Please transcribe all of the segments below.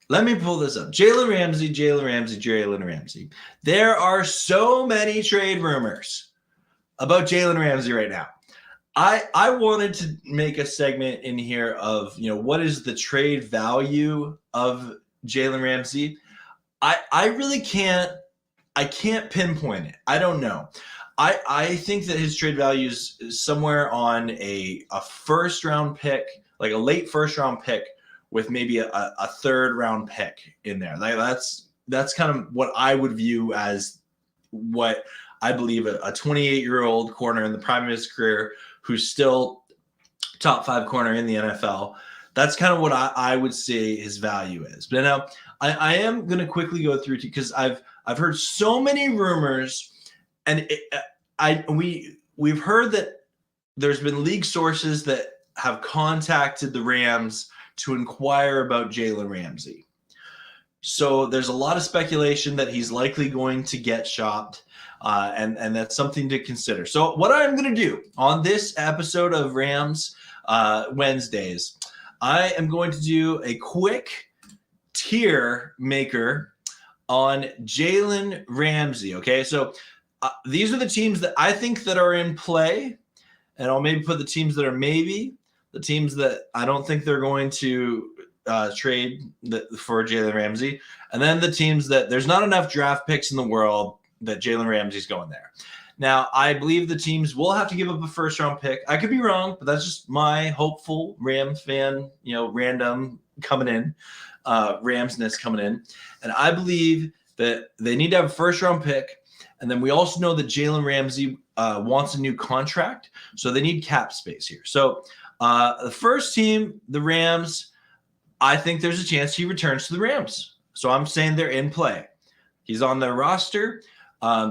Let me pull this up. Jalen Ramsey, Jalen Ramsey, Jalen Ramsey. There are so many trade rumors about Jalen Ramsey right now. I wanted to make a segment in here of, what is the trade value of Jalen Ramsey? I really can't pinpoint it. I don't know. I think that his trade value is somewhere on a first round pick, like a late first round pick with maybe a third round pick in there. Like that's kind of what I would view as what I believe a 28-year-old corner in the prime of his career who's still top 5 corner in the NFL. That's kind of what I would say his value is. But now I am going to quickly go through because I've heard so many rumors, and we've heard that there's been league sources that have contacted the Rams to inquire about Jalen Ramsey. So there's a lot of speculation that he's likely going to get shopped, and that's something to consider. So what I'm going to do on this episode of Rams Wednesdays, I am going to do a quick tier maker on Jalen Ramsey. Okay, so these are the teams that I think that are in play, and I'll maybe put the teams that are maybe, the teams that I don't think they're going to trade for Jalen Ramsey, and then the teams that there's not enough draft picks in the world that Jalen Ramsey's going there. Now, I believe the teams will have to give up a first-round pick. I could be wrong, but that's just my hopeful Rams fan, random coming in, Ramsness coming in. And I believe that they need to have a first-round pick. And then we also know that Jalen Ramsey wants a new contract, so they need cap space here. So the first team, the Rams, I think there's a chance he returns to the Rams. So I'm saying they're in play. He's on their roster.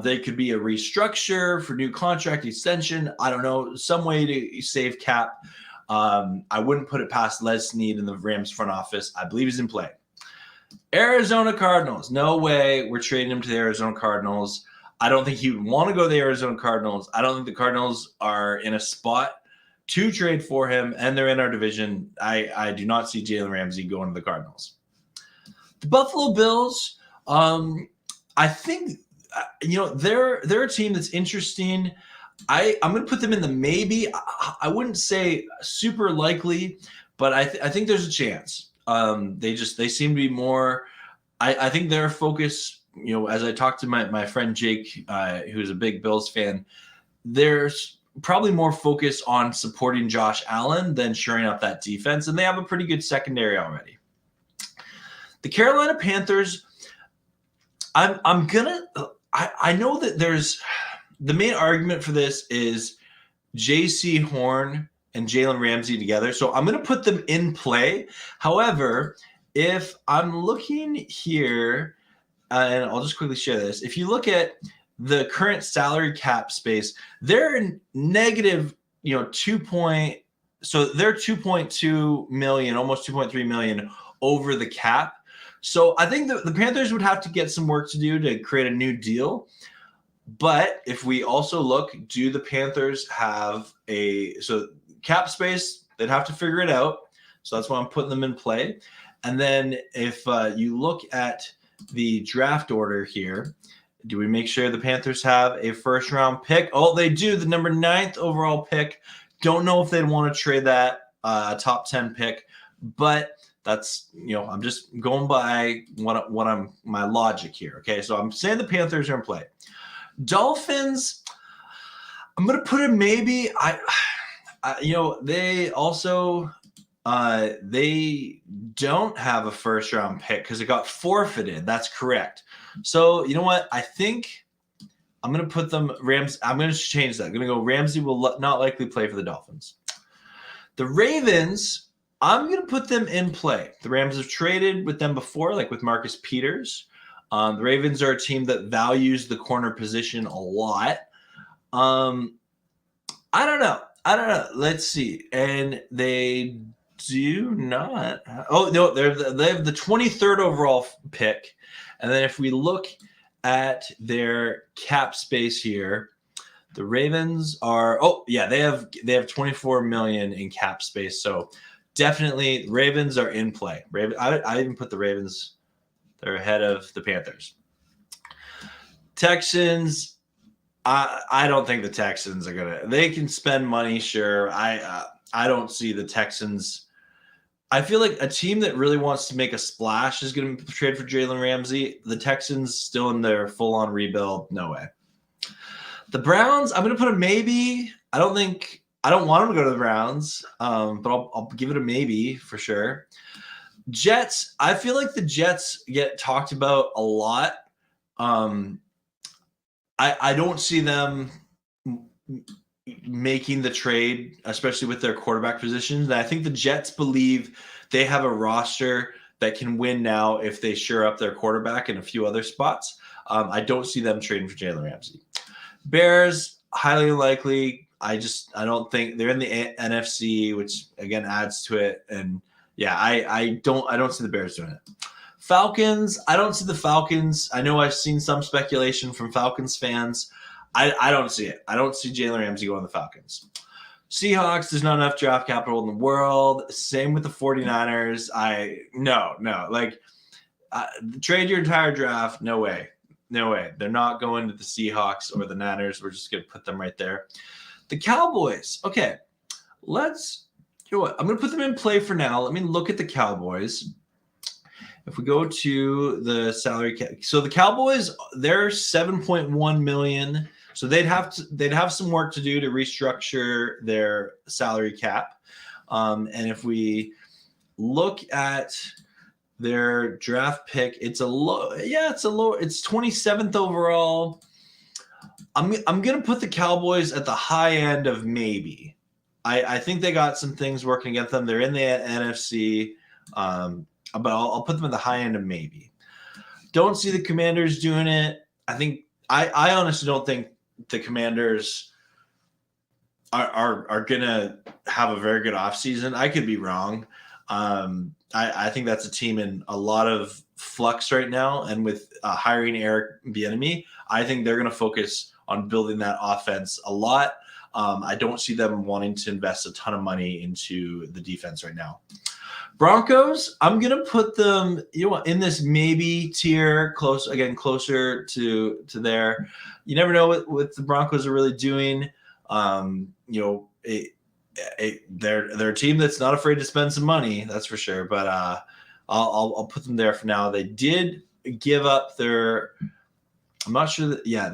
They could be a restructure for new contract extension. I don't know, some way to save cap. I wouldn't put it past Les Snead in the Rams front office. I believe he's in play. Arizona Cardinals. No way we're trading him to the Arizona Cardinals. I don't think he would want to go to the Arizona Cardinals. I don't think the Cardinals are in a spot to trade for him, and they're in our division. I do not see Jalen Ramsey going to the Cardinals. The Buffalo Bills, I think – they're a team that's interesting. I'm going to put them in the maybe. I wouldn't say super likely, but I think there's a chance. They seem to be more. I think their focus, as I talked to my friend Jake, who's a big Bills fan, there's probably more focus on supporting Josh Allen than shoring up that defense, and they have a pretty good secondary already. The Carolina Panthers, I know that there's the main argument for this is J.C. Horn and Jalen Ramsey together. So I'm going to put them in play. However, if I'm looking here, and I'll just quickly share this. If you look at the current salary cap space, they're in negative, so they're 2.2 million, almost 2.3 million over the cap. So I think the Panthers would have to get some work to do to create a new deal. But if we also look, do the Panthers have so cap space? They'd have to figure it out. So that's why I'm putting them in play. And then if you look at the draft order here, do we make sure the Panthers have a first-round pick? Oh, they do, the number 9th overall pick. Don't know if they'd want to trade that top 10 pick, but that's, I'm just going by my logic here. Okay, so I'm saying the Panthers are in play. Dolphins, I'm going to put in maybe. They also they don't have a first round pick because it got forfeited. That's correct. So you know what? I think I'm going to put them Rams. I'm going to change that. I'm going to go Ramsey will not likely play for the Dolphins. The Ravens, I'm going to put them in play. The Rams have traded with them before, like with Marcus Peters. The Ravens are a team that values the corner position a lot. I don't know. Let's see. And they do not. Oh, no, they have the 23rd overall pick. And then if we look at their cap space here, the Ravens are, they have 24 million in cap space. So definitely Ravens are in play. I even put the Ravens, they're ahead of the Panthers. Texans, I don't think the Texans are gonna. They can spend money, sure. I don't see the Texans. I feel like a team that really wants to make a splash is going to trade for Jalen Ramsey. The Texans still in their full-on rebuild. No way. The Browns, I'm going to put a maybe. I don't want them to go to the Browns, but I'll give it a maybe for sure. Jets, I feel like the Jets get talked about a lot. I don't see them making the trade, especially with their quarterback positions. And I think the Jets believe they have a roster that can win now if they shore up their quarterback and a few other spots. I don't see them trading for Jalen Ramsey. Bears, highly unlikely. I don't think they're in the NFC, which again adds to it. And yeah, I don't see the Bears doing it. Falcons, I don't see the Falcons. I know I've seen some speculation from Falcons fans. I don't see it. I don't see Jalen Ramsey going to the Falcons. Seahawks, there's not enough draft capital in the world. Same with the 49ers. Trade your entire draft. No way. No way. They're not going to the Seahawks or the Niners. We're just going to put them right there. The Cowboys. Okay, you know what? I'm going to put them in play for now. Let me look at the Cowboys. If we go to the salary cap, so the Cowboys, they're $7.1 million. So they'd have some work to do to restructure their salary cap. And if we look at their draft pick, it's 27th overall. I'm gonna put the Cowboys at the high end of maybe. I think they got some things working against them. They're in the NFC. But I'll put them at the high end of maybe. Don't see the Commanders doing it. I honestly don't think the Commanders are gonna have a very good offseason. I could be wrong. I think that's a team in a lot of flux right now, and with hiring Eric Bieniemy, I think they're gonna focus on building that offense a lot. I don't see them wanting to invest a ton of money into the defense right now. Broncos, I'm gonna put them, in this maybe tier, closer to there. You never know what the Broncos are really doing. They're a team that's not afraid to spend some money, that's for sure. But I'll put them there for now. They did give up their. I'm not sure that. Yeah,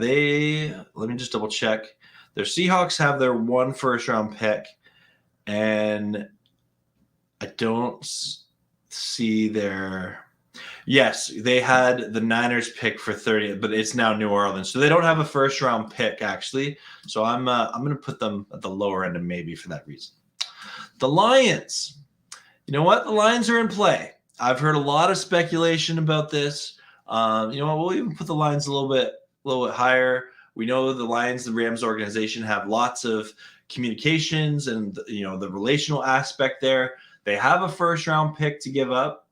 let me just double check. Their Seahawks have their 1 first-round pick, and I don't see their. Yes, they had the Niners pick for 30, but it's now New Orleans, so they don't have a first-round pick actually. So I'm going to put them at the lower end of maybe for that reason. The Lions. You know what? The Lions are in play. I've heard a lot of speculation about this. We'll even put the Lions a little bit higher. We know the Lions, the Rams organization, have lots of communications and the relational aspect there. They have a first-round pick to give up.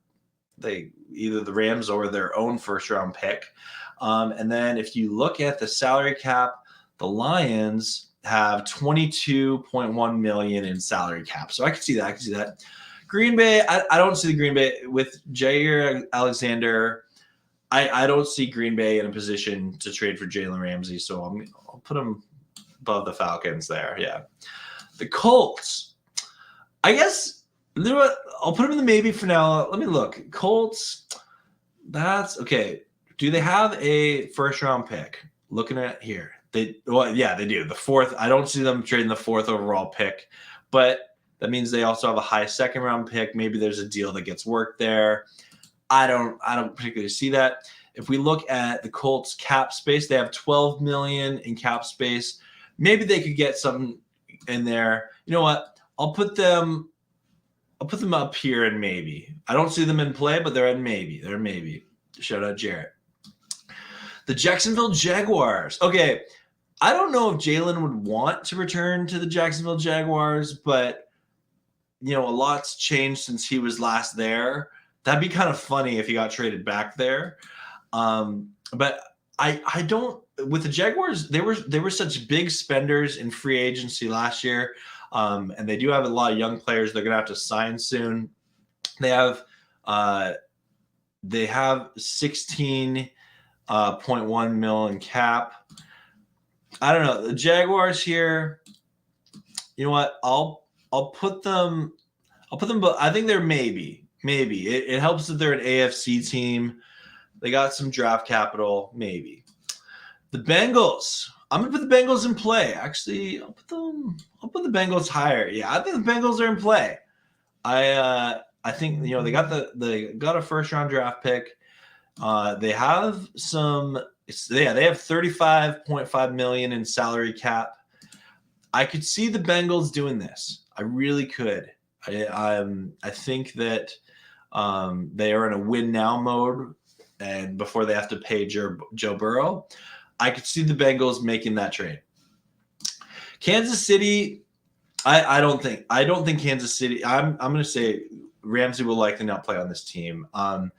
Either the Rams or their own first-round pick. And then if you look at the salary cap, the Lions have $22.1 million in salary cap. So I can see that. Green Bay, I don't see the Green Bay with Jair Alexander. I don't see Green Bay in a position to trade for Jalen Ramsey. So I'll put them above the Falcons there. Yeah. The Colts, I guess. You know what? I'll put them in the maybe for now. Let me look. Colts, that's okay. Do they have a first-round pick? Looking at here. They do. The 4th. I don't see them trading the 4th overall pick, but that means they also have a high second-round pick. Maybe there's a deal that gets worked there. I don't particularly see that. If we look at the Colts cap space, they have $12 million in cap space. Maybe they could get something in there. You know what? I'll put them up here in maybe. I don't see them in play, but they're in maybe. They're maybe. Shout out Jarrett. The Jacksonville Jaguars. Okay, I don't know if Jalen would want to return to the Jacksonville Jaguars, but a lot's changed since he was last there. That'd be kind of funny if he got traded back there. But I don't. With the Jaguars, they were such big spenders in free agency last year. And they do have a lot of young players they're going to have to sign soon. They have 16.1 million cap. I don't know. The Jaguars here, you know what? I'll put them. But I think they're maybe. It helps that they're an AFC team. They got some draft capital. Maybe. The Bengals. I'm gonna put the Bengals in play. Actually, I'll put the Bengals higher. Yeah, I think the Bengals are in play. I think they got a first round draft pick. They have some. They have 35.5 million in salary cap. I could see the Bengals doing this. I really could. I think that they are in a win now mode, and before they have to pay Joe Burrow, I could see the Bengals making that trade. Kansas City, I don't think Kansas City. I'm going to say Ramsey will likely not play on this team. I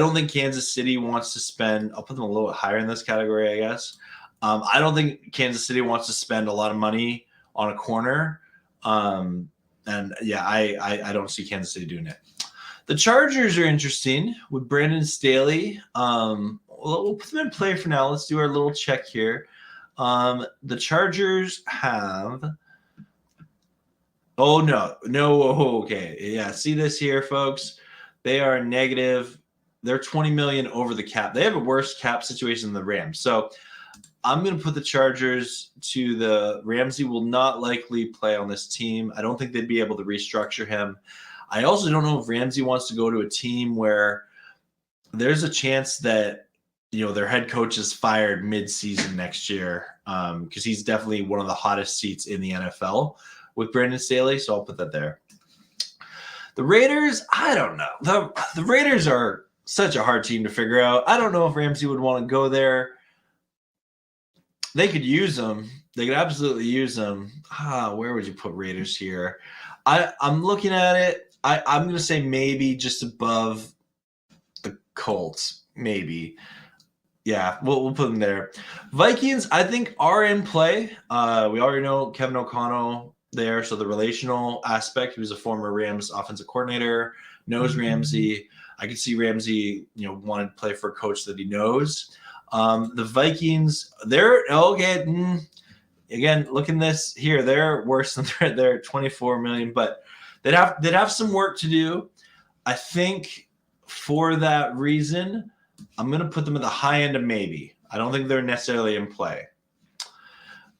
don't think Kansas City wants to spend. I'll put them a little bit higher in this category, I guess. I don't think Kansas City wants to spend a lot of money on a corner. And yeah, I don't see Kansas City doing it. The Chargers are interesting with Brandon Staley. We'll put them in play for now. Let's do our little check here. The Chargers have. Oh, no. Okay. Yeah. See this here, folks. They are negative. They're 20 million over the cap. They have a worse cap situation than the Rams. So I'm going to put the Chargers to the Ramsey will not likely play on this team. I don't think they'd be able to restructure him. I also don't know if Ramsey wants to go to a team where there's a chance that, their head coach is fired mid-season next year, because he's definitely one of the hottest seats in the NFL with Brandon Staley. So I'll put that there. The Raiders, I don't know. The Raiders are such a hard team to figure out. I don't know if Ramsey would want to go there. They could use them. They could absolutely use them. Where would you put Raiders here? I'm looking at it. I'm going to say maybe just above the Colts. Maybe. Yeah, we'll put them there. Vikings, I think, are in play. We already know Kevin O'Connell there, so the relational aspect. He was a former Rams offensive coordinator, knows Ramsey. I could see Ramsey, wanted to play for a coach that he knows. The Vikings, they're okay. Again, look in this here. They're worse than they're 24 million, but they'd have some work to do. I think for that reason, I'm going to put them at the high end of maybe. I don't think they're necessarily in play.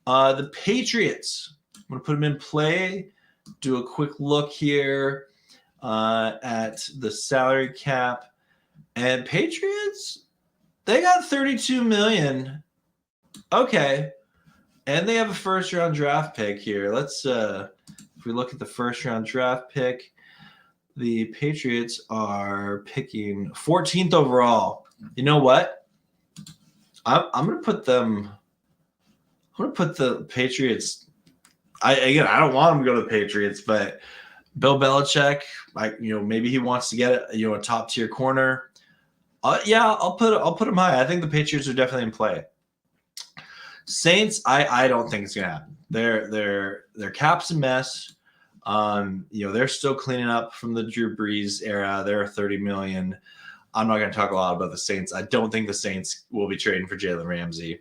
The Patriots, I'm going to put them in play. Do a quick look here at the salary cap. And Patriots, they got 32 million. Okay. And they have a first-round draft pick here. Let's if we look at the first-round draft pick, the Patriots are picking 14th overall. You know what? I'm going to put them. I'm going to put the Patriots. I don't want them to go to the Patriots, but Bill Belichick, maybe he wants to get a top tier corner. I'll put them high. I think the Patriots are definitely in play. Saints, I don't think it's gonna happen. Their cap's a mess. They're still cleaning up from the Drew Brees era. They're 30 million. I'm not going to talk a lot about the Saints. I don't think the Saints will be trading for Jalen Ramsey.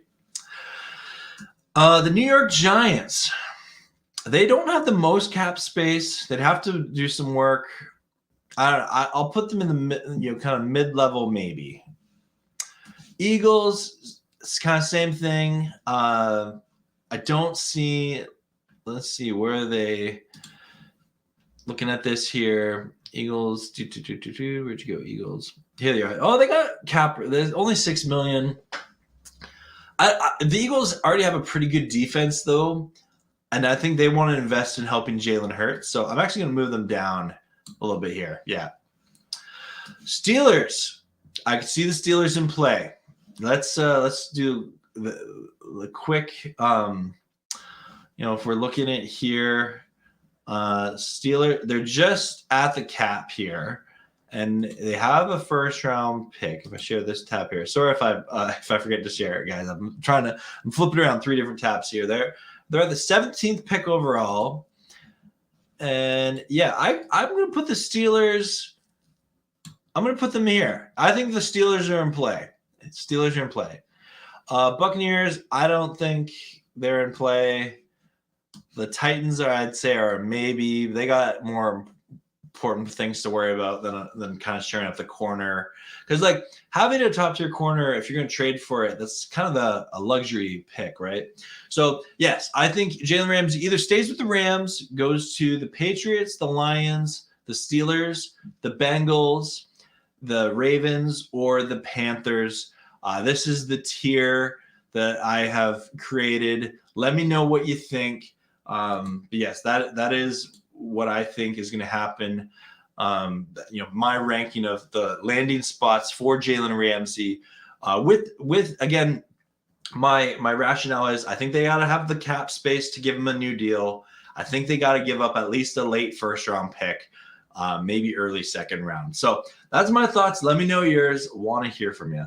The New York Giants, they don't have the most cap space. They'd have to do some work. I'll put them in the kind of mid-level maybe. Eagles, it's kind of same thing. I don't see. Let's see, where are they? Looking at this here, Eagles. Where'd you go, Eagles? Here they are. Oh, they got cap. There's only 6 million. The Eagles already have a pretty good defense, though, and I think they want to invest in helping Jalen Hurts. So I'm actually going to move them down a little bit here. Yeah. Steelers. I can see the Steelers in play. Let's do the quick. If we're looking at here, Steelers, they're just at the cap here, and they have a first round pick. If I share this tab here, sorry if I forget to share it, guys. I'm flipping around 3 different tabs here. They're at the 17th pick overall. And yeah, I'm going to put the Steelers. I'm going to put them here. I think the Steelers are in play. Steelers are in play. Buccaneers, I don't think they're in play. The Titans are, I'd say, are maybe. They got more important things to worry about than kind of sharing up the corner. Because like having a top tier corner, if you're going to trade for it, that's kind of a luxury pick, right? So yes, I think Jalen Ramsey either stays with the Rams, goes to the Patriots, the Lions, the Steelers, the Bengals, the Ravens, or the Panthers. This is the tier that I have created. Let me know what you think. But yes, that is what I think is going to happen. My ranking of the landing spots for Jalen Ramsey, with again, my rationale is I think they got to have the cap space to give him a new deal. I think they got to give up at least a late first round pick, maybe early second round. So that's my thoughts. Let me know yours. Want to hear from you.